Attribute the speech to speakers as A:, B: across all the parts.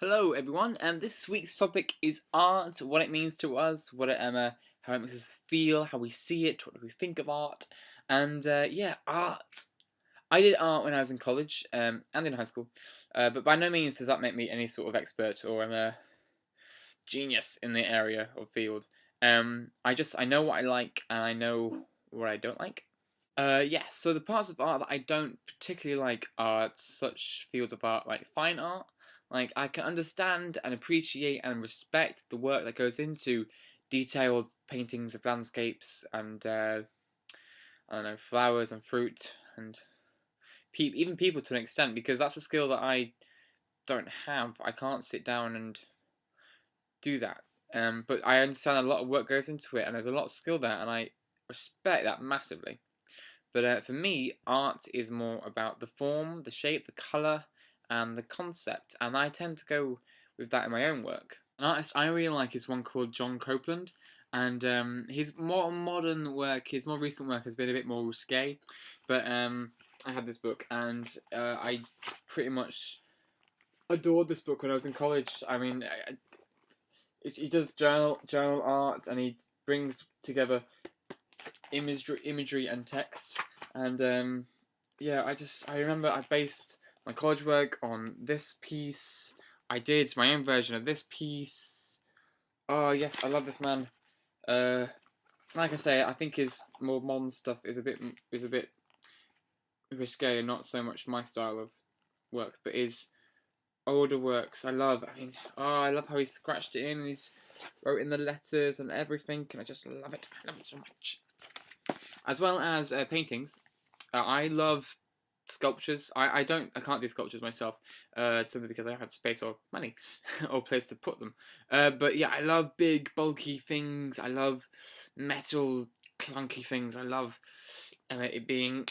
A: Hello everyone, and this week's topic is art, what it means to us, how it makes us feel, how we see it, what do we think of art, and yeah, art. I did art when I was in college and in high school, but by no means does that make me any sort of expert or a genius in the area or field. I know what I like and I know what I don't like. Yeah, so the parts of art that I don't particularly like are such fields of art like fine art. Like, I can understand and appreciate and respect the work that goes into detailed paintings of landscapes and, I don't know, flowers and fruit and even people to an extent, because that's a skill that I don't have. I can't sit down and do that. But I understand a lot of work goes into it, and there's a lot of skill there, and I respect that massively. But for me, art is more about the form, the shape, the colour, and the concept, and I tend to go with that in my own work. An artist I really like is one called John Copeland, and his more modern work, his more recent work has been a bit more risque, but I had this book, and I pretty much adored this book when I was in college. I mean, he does journal art, and he brings together imagery and text. And yeah, I remember I based my college work on this piece. I did my own version of this piece. Oh yes, I love this man. Uh, like I say, I think his more modern stuff is a bit risque and not so much my style of work. But his older works, I love. I mean, I love how he scratched it in. And he's wrote in the letters and everything, and I just love it. I love it so much. As well as paintings. I love sculptures. I can't do sculptures myself, simply because I don't have space or money or place to put them. But yeah, I love big bulky things. I love metal clunky things. I love it being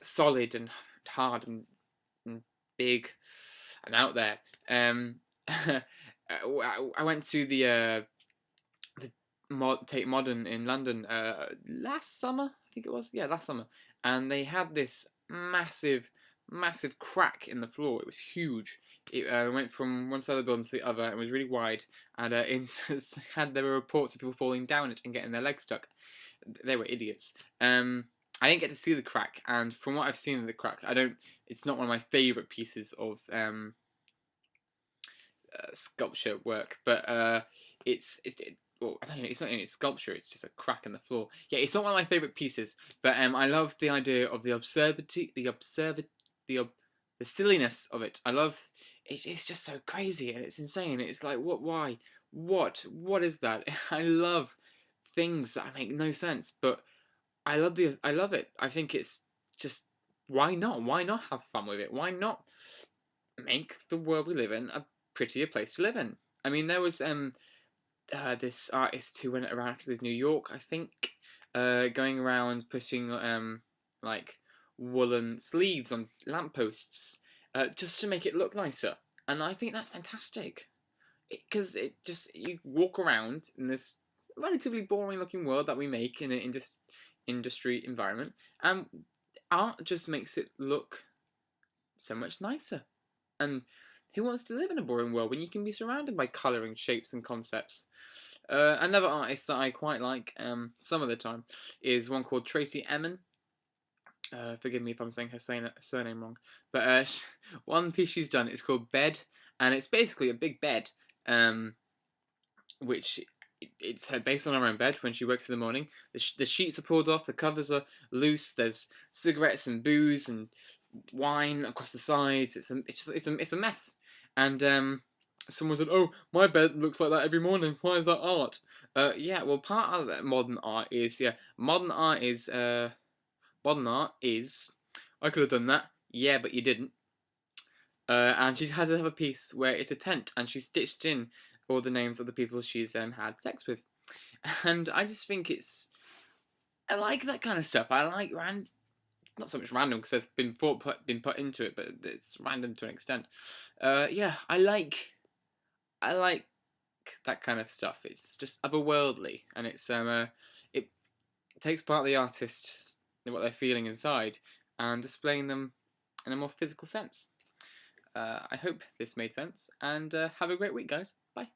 A: solid and hard and big and out there. I went to the Tate Modern in London last summer, I think it was. Yeah, last summer, and they had this massive crack in the floor. It was huge. It went from one side of the building to the other. It was really wide, and there were reports of people falling down it and getting their legs stuck. They were idiots. I didn't get to see the crack, and from what I've seen of the crack, I don't. It's not one of my favourite pieces of sculpture work, but well, I don't know. It's not any sculpture. It's just a crack in the floor. Yeah, it's not one of my favorite pieces, but I love the idea of the absurdity, the silliness of it. I love it. It's just so crazy and it's insane. It's like what? Why? What is that? I love things that make no sense, but I love it. I think it's just why not? Why not have fun with it? Why not make the world we live in a prettier place to live in? I mean, there was this artist who went around. I think it was New York. I think going around putting like woolen sleeves on lampposts just to make it look nicer. And I think that's fantastic because it just you walk around in this relatively boring looking world that we make in an industry environment, and art just makes it look so much nicer. And who wants to live in a boring world when you can be surrounded by colouring shapes and concepts? Another artist that I quite like some of the time is one called Tracy Emin. Forgive me if I'm saying her surname wrong. But one piece she's done is called Bed, and it's basically a big bed, which it's her based on her own bed when she wakes in the morning. The sheets are pulled off, the covers are loose. There's cigarettes and booze and wine across the sides. It's a mess. And someone said, "Oh, my bed looks like that every morning. Why is that art?" Yeah, well, part of that modern art is modern art is. I could have done that. Yeah, but you didn't. And she has another piece where it's a tent, and she stitched in all the names of the people she's had sex with, and I just think I like that kind of stuff. I like not so much random because there's been put into it, but it's random to an extent. Yeah, I like that kind of stuff. It's just otherworldly, and it takes part of the artist what they're feeling inside and displaying them in a more physical sense. I hope this made sense, and have a great week, guys. Bye.